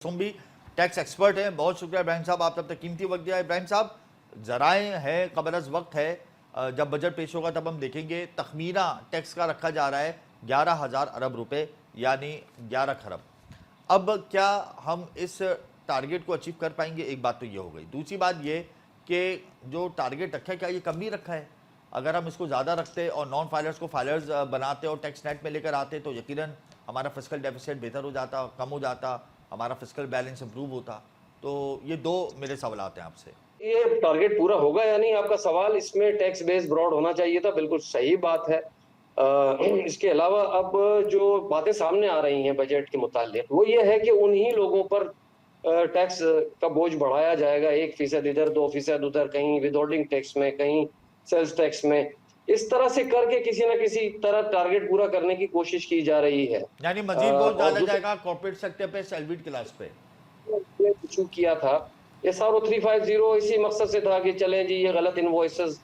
भी tax expert हैं। बहुत शुक्रिया इब्राहिम साहब, आप तब तक कीमती वक्त दिया। इब्राहिम साहब, जराए हैं कबल अज़ वक्त है, जब बजट पेश होगा तब हम देखेंगे। तखमीना टैक्स का रखा जा रहा है 11,000 अरब रुपए यानी 11 खरब। अब क्या हम इस टारगेट को अचीव कर पाएंगे? एक बात तो ये हो गई। दूसरी बात ये कि जो टारगेट रखा है क्या ये कम नहीं रखा है? अगर हम इसको ज़्यादा रखते और नॉन फाइलर्स को फाइलर्स बनाते और टैक्स नेट में लेकर आते तो यकीनन हमारा फिस्कल डेफिसिट बेहतर हो जाता, कम हो जाता, हमारा फिस्कल बैलेंस इंप्रूव होता। तो ये दो मेरे सवाल हैं आपसे। ये टारगेट पूरा होगा या नहीं, आपका सवाल इसमें टैक्स बेस ब्रॉड होना चाहिए था, बिल्कुल सही बात है। इसके अलावा अब जो बातें सामने आ रही हैं बजट के मुताल्लिक वो ये है कि उन्हीं लोगों पर टैक्स का बोझ बढ़ाया जाएगा, 1% इधर 2% उधर, कहीं विदहोल्डिंग टैक्स में, कहीं सेल्स टैक्स में। इस तरह से करके किसी ना किसी तरह टारगेट पूरा करने की कोशिश की जा रही है। यानी मजीद बोझ और डाला जाएगा कॉर्पोरेट सेक्टर पे, सैलरीड क्लास पे। इशू किया था SRO 350 इसी मकसद से था कि चलें जी, ये गलत इनवॉइसेस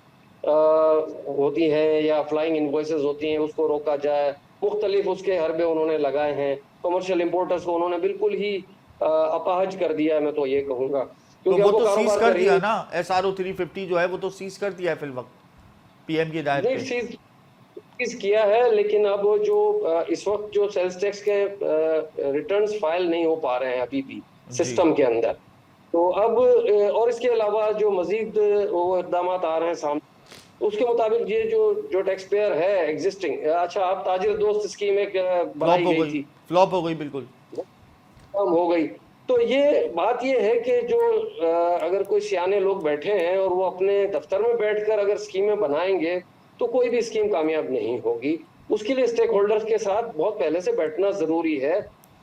होती हैं या फ्लाइंग इनवॉइसेस होती हैं, उसको रोका जाए। मुख्तलिफ उसके हरबे उन्होंने लगाए हैं। कमर्शियल इंपोर्टर्स को उन्होंने बिल्कुल ही अपाहज कर दिया है, मैं तो ये कहूंगा, तो क्योंकि वो अब वो तो सीज कारोबार कर कर ही दिया नहीं। ना, SRO 350 जो है वो तो सीज कर दिया है फिल वक्त पीएम की हिदायत नहीं, पे। सीज किया है, लेकिन अब जो इस वक्त जो सेल्स टैक्स के रिटर्न्स फाइल नहीं हो पा रहे हैं अभी भी जी सिस्टम के अंदर। तो अब और इसके अलावा जो मजीद वो इकदाम आ रहे हैं सामने, उसके मुताबिक ये जो जो टैक्स पेयर है एग्जिस्टिंग, अच्छा, आप ताजिर दोस्त स्कीम एक फ्लॉप बनाई हो गई गई, थी, फ्लॉप हो गई बिल्कुल। कम हो गई। तो ये बात ये है कि जो अगर कोई सियाने लोग बैठे हैं और वो अपने दफ्तर में बैठकर अगर स्कीमें बनाएंगे तो कोई भी स्कीम कामयाब नहीं होगी। उसके लिए स्टेक होल्डर्स के साथ बहुत पहले से बैठना जरूरी है।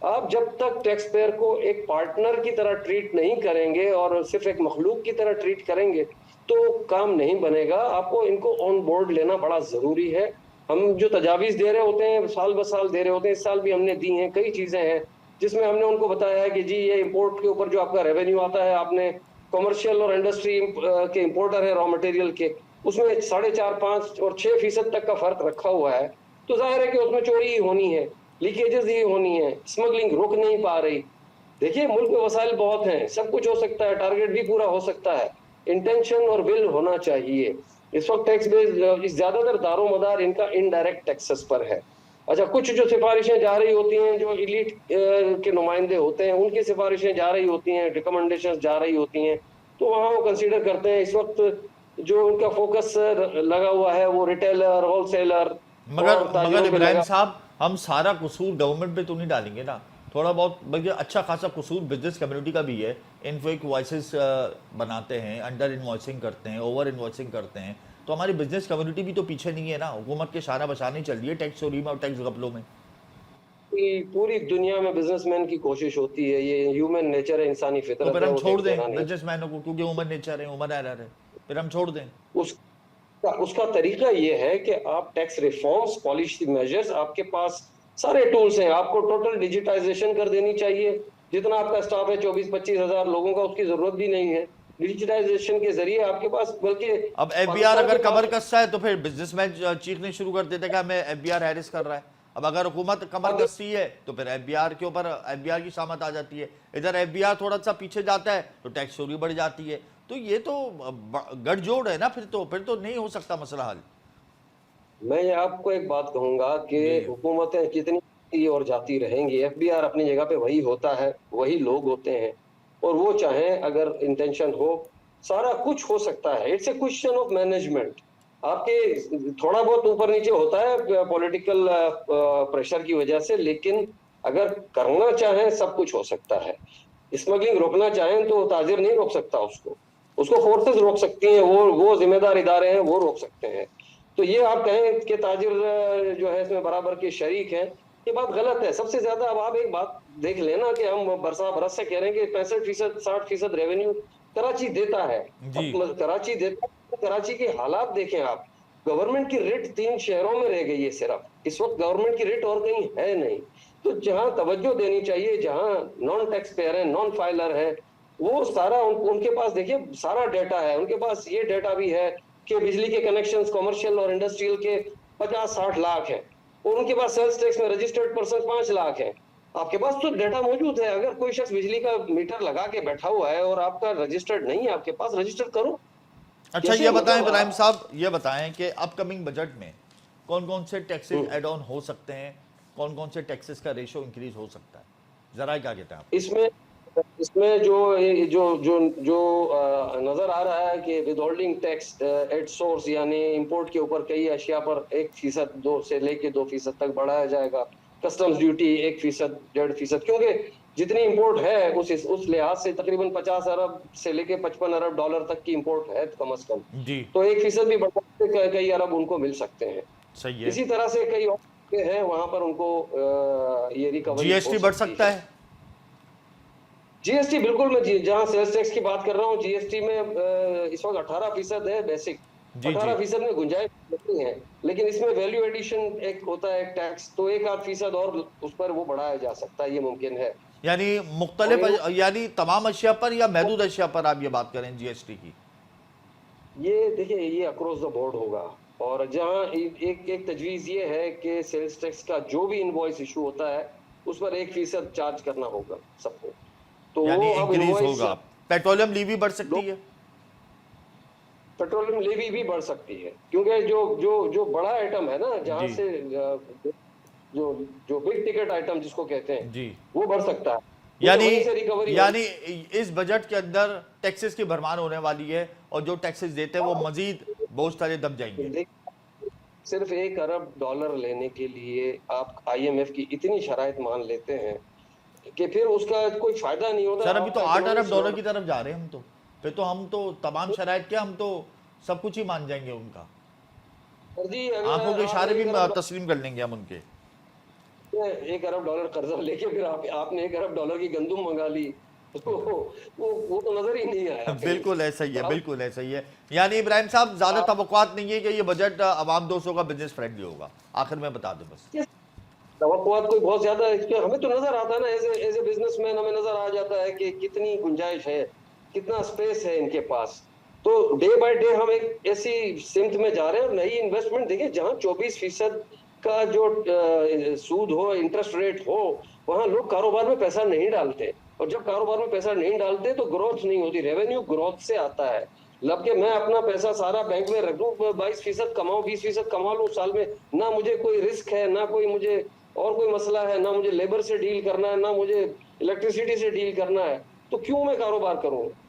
आप जब तक टैक्स पेयर को एक पार्टनर की तरह ट्रीट नहीं करेंगे और सिर्फ एक मखलूक की तरह ट्रीट करेंगे तो काम नहीं बनेगा। आपको इनको ऑन बोर्ड लेना बड़ा जरूरी है। हम जो तजावीज दे रहे होते हैं, साल ब साल दे रहे होते हैं, इस साल भी हमने दी हैं, कई चीजें हैं जिसमें हमने उनको बताया है कि जी ये इंपोर्ट के ऊपर जो आपका रेवेन्यू आता है, आपने कमर्शियल और इंडस्ट्री के इंपोर्टर है रॉ मटेरियल के, उसमें 4.5, 5 और 6% तक का फर्क रखा हुआ है। तो जाहिर है कि उसमें चोरी ही होनी है, लीकेजेस ही होनी है, स्मगलिंग रुक नहीं पा रही। देखिए, मुल्क में वसाइल बहुत हैं, सब कुछ हो सकता है, टारगेट भी पूरा हो सकता है, इंटेंशन और विल होना चाहिए। इस वक्त टैक्स बेस ज्यादातर दारोमदार इनका इनडायरेक्ट टैक्सेस पर है। अच्छा, कुछ जो सिफारिशें जा रही होती हैं, जो इलीट के नुमाइंदे होते हैं, उनकी सिफारिशें जा रही होती हैं, रिकमेंडेशंस जा रही होती हैं, तो वहाँ वो कंसीडर करते हैं। इस वक्त जो उनका फोकस लगा हुआ है वो रिटेलर, होलसेलर मगर और मगर ताजिरों पे इब्राहिम लगा। साहब, हम सारा कसूर गवर्नमेंट पे तो नहीं डालेंगे ना। थोड़ा बहुत बल्कि अच्छा खासा कसूर बिजनेस कम्युनिटी का भी है। इनफेक वॉइसेस बनाते हैं, अंडर इन्वॉइसिंग करते हैं, ओवर इन्वॉइसिंग करते हैं। तो हमारी बिजनेस कम्युनिटी भी तो पीछे नहीं है ना। हुकूमत के शाना बशानी चल रही है टैक्स चोरी में और टैक्स गफलों में। पूरी दुनिया में बिजनेसमैन की कोशिश होती है, ये ह्यूमन नेचर है, इंसानी तो फितरत फिर है, हम वो छोड़ टैक्स देना दें नहीं। बिजनेसमैनों को, क्योंकि ह्यूमन नेचर है, ह्यूमन एरर है, फिर हम छोड़ दें। उसका तरीका ये है कि आप टैक्स रिफॉर्म्स, पॉलिसी मेजर्स, आपके पास सारे टूल्स हैं। आपको टोटल डिजिटाइजेशन कर देनी चाहिए। जितना आपका स्टाफ है 24-25 हजार लोगों का, उसकी जरूरत भी नहीं है। डिजिटाइजेशन के जरिए आपके पास, बल्कि अब एफबीआर पाकिस्तान के अगर कमर पास कसता है तो फिर बिजनेसमैन चीखने शुरू कर देते हैं कि हमें एफबीआर हैरिस कर रहा है। अब अगर हुकूमत कमर अभी कस्ती है तो फिर एफबीआर के ऊपर एफबीआर की शामत आ जाती है। इधर एफबीआर थोड़ा सा पीछे जाता है तो टैक्स चोरी बढ़ जाती है। तो ये तो गठजोड़ है ना। फिर तो नहीं हो सकता मसला हल। मैं आपको एक बात कहूंगा कि जी हुकूमतें कितनी आती और जाती रहेंगी, FBR अपनी जगह पे वही होता है, वही लोग होते हैं। और वो चाहें, अगर इंटेंशन हो, सारा कुछ हो सकता है। It's a question of management. आपके थोड़ा बहुत ऊपर नीचे होता है पॉलिटिकल प्रेशर की वजह से, लेकिन अगर करना चाहें सब कुछ हो सकता है। स्मगलिंग रोकना चाहें तो ताजिर नहीं रोक सकता उसको, उसको फोर्सेस रोक सकती हैं, वो जिम्मेदार इदारे हैं, वो रोक सकते हैं। तो ये आप कहें कि ताजिर जो है इसमें बराबर के शरीक हैं, ये बात गलत है। सबसे ज्यादा अब आप एक बात देख लेना कि हम बरसा बरस से कह रहे हैं कि 65%, 60% रेवेन्यू कराची देता है। जी। अब कराची देता है तो कराची के हालात देखें आप। गवर्नमेंट की रेट 3 शहरों में रह गई है सिर्फ, इस वक्त गवर्नमेंट की रेट और कहीं है नहीं। तो जहां तवज्जो देनी चाहिए, जहां नॉन टैक्स पेयर है, नॉन फाइलर है, वो सारा उनके पास देखिए सारा डेटा है। उनके पास ये डेटा भी है कि बिजली के कनेक्शंस कमर्शियल और इंडस्ट्रियल के 50-60 लाख हैं, और उनके पास सेल्स टैक्स में रजिस्टर्ड पर्सन 5 लाख हैं। आपके पास तो डेटा मौजूद है। अगर कोई शख्स बिजली का मीटर लगा के बैठा हुआ है और आपका रजिस्टर्ड नहीं है आपके पास, रजिस्टर करो। अच्छा, कैसे ये बताएं मतलब इब्राहिम आप साहब, ये बताएं कि अपकमिंग बजट में कौन कौन से टैक्सेस हम्म, एड ऑन हो सकते हैं, कौन कौन से टैक्सेस का रेशो इंक्रीज हो सकता है, जरा क्या कहते हैं आप? इसमें इसमें जो नजर आ रहा है कि विदहोल्डिंग टैक्स एट सोर्स, यानी इंपोर्ट के ऊपर कई अशिया पर 1% 2% तक बढ़ाया जाएगा। कस्टम्स ड्यूटी 1%, 1.5%, क्योंकि जितनी इंपोर्ट है उस लिहाज से तकरीबन 50 अरब से लेके 55 अरब डॉलर तक की इंपोर्ट है कम अज कम। जी, तो 1% भी बढ़ा के कई अरब उनको मिल सकते हैं। सही है। इसी तरह से कई और हैं वहां पर उनको ये रिकवरी हो जीएसटी बढ़ सकती सकता है। है? जीएसटी बिल्कुल, मैं जहां सेल्स टैक्स की बात कर रहा हूँ, जीएसटी में इस वक्त 18% है बेसिक। जी जी। 18% में गुंजाइश नहीं है, लेकिन इसमें वैल्यू एडिशन एक होता है, एक टैक्स, तो 1-8% और उस पर वो बढ़ाया जा सकता है, ये मुमकिन है। यानी और मुख्तलिफ, यानी तमाम अशिया पर या महदूद अशिया पर आप ये बात करें जीएसटी की? ये देखिए, ये अक्रॉस द बोर्ड होगा। और जहां एक एक तजवीज ये है कि सेल्स टैक्स का जो भी इनवॉइस इशू होता है उस पर 1% चार्ज करना होगा सबको। तो यानी वो अब इंक्रीज इनवॉइस होगा। पेट्रोलियम लीवी बढ़ सकती लोग, है? पेट्रोलियम लेवी भी बढ़ सकती है, क्योंकि जो जो जो बड़ा आइटम है ना, जहां जी से जो जो बिग टिकट आइटम जिसको कहते हैं, जी। वो बढ़ सकता है, क्योंकि यानी वहीं से रिकवरी यानी इस बजट के अंदर टैक्सेस की भरमार होने वाली है, और जो टैक्सेस देते हैं वो होगी। मजीद बोझ तले दब जाएंगे। सिर्फ 1 अरब डॉलर लेने के लिए आप आईएमएफ की इतनी शराइत मान लेते हैं कि फिर उसका कोई फायदा नहीं होता। सर, अभी तो आपका 8 अरब इकोनॉमिक स्लो। डॉलर की तरफ जा रहे हैं हम तो। फिर तो हम तो तमाम शराइत क्या, हम तो सब कुछ ही मान जाएंगे उनका। जी, आंखों के अगर आप इशारे भी 1 अरब तस्लीम कर लेंगे हम उनके। 1 अरब डॉलर कर्जा लेके फिर आपने 1 अरब डॉलर की गंदुम मंगा ली, तो वो तो नजर ही नहीं आया कहीं। बिल्कुल ऐसा ही तो है, अब बिल्कुल ऐसा ही है। यानी इब्राहिम साहब, ज़्यादा आप तवक्कुआत नहीं है कि ये बजट आवाम दोस्तों का बिजनेस फ्रेंडली होगा। आखिर में बता दें बस। तवक्कुआत कोई बहुत ज्यादा है, इसके हमें तो नजर आता है ना, एज ए बिजनेसमैन हमें नजर आ जाता है कि कितनी गुंजाइश है, कितना स्पेस है इनके पास। तो डे बाय डे हम एक ऐसी सिमत में जा रहे हैं। और नई इन्वेस्टमेंट देखिए, जहां 24% का जो सूद हो, इंटरेस्ट रेट हो, वहां लोग कारोबार में पैसा नहीं डालते। और जब कारोबार में पैसा नहीं डालते तो ग्रोथ नहीं होती। रेवेन्यू ग्रोथ से आता है। लब के मैं अपना पैसा सारा बैंक में रख दूं, 22% कमाऊं, 20% कमा लूं साल में, ना मुझे कोई रिस्क है, ना कोई मुझे और कोई मसला है, ना मुझे लेबर से डील करना है, ना मुझे इलेक्ट्रिसिटी से डील करना है, तो क्यों मैं कारोबार करूं?